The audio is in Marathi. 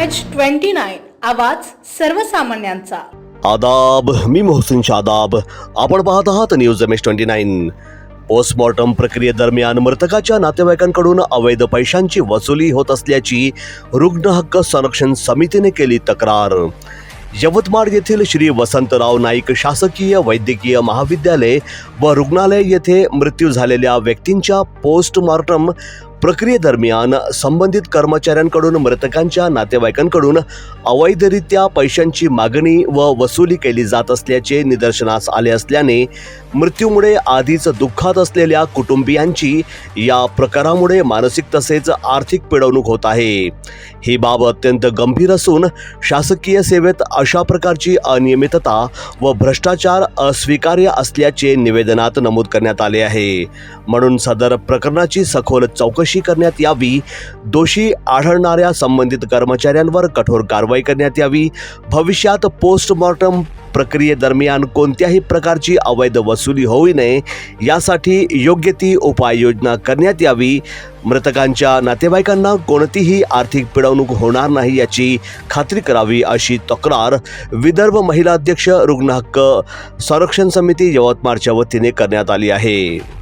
MH29 आवाज सर्वसामान्यांचा। आदाब, मी मोहसिन शादाब। आपण पाहत आहात न्यूज MH29। पोस्टमॉर्टम प्रक्रियेदरम्यान मृतकाच्या नातेवाईकांकडून अवैध पैशांची वसुली होत असल्याची रुग्ण हक्क संरक्षण समितीने केली तक्रार। यवतमाळ येथील श्री वसंतराव नाईक शासकीय वैद्यकीय महाविद्यालय व रुग्णालय येथे मृत्यू झालेल्या व्यक्तींच्या पोस्टमॉर्टम प्रक्रियेदरम्यान संबंधित कर्मचाऱ्यांकडून मृतकांच्या नातेवाईकांकडून अवैधरित्या पैशांची मागणी व वसुली केली जात असल्याचे निदर्शनास आले असल्याने मृत्यूमुळे आधीच दुःखात असलेल्या कुटुंबियांची या प्रकारामुळे मानसिक तसेच आर्थिक पिडवणूक होत आहे। ही बाब अत्यंत गंभीर असून शासकीय सेवेत अशा प्रकारची अनियमितता व भ्रष्टाचार अस्वीकार्य असल्याचे निवेदनात नमूद करण्यात आले आहे। म्हणून सदर प्रकरणाची सखोल चौकशी करण्यात यावी, दोषी आढळणाऱ्या संबंधित कर्मचाऱ्यांवर कठोर कारवाई करण्यात यावी, भविष्यात पोस्टमॉर्टम प्रक्रियेदरम्यान कोणत्याही प्रकारची अवैध वसुली होऊ नये यासाठी योग्य ती उपाययोजना करण्यात यावी, मृतकांच्या नातेवाईकांना कोणतीही आर्थिक पिडवणूक होणार नाही याची खात्री करावी, अशी तक्रार विदर्भ महिला अध्यक्ष रुग्ण हक्क संरक्षण समिती यवतमाळच्या वतीने करण्यात आली आहे।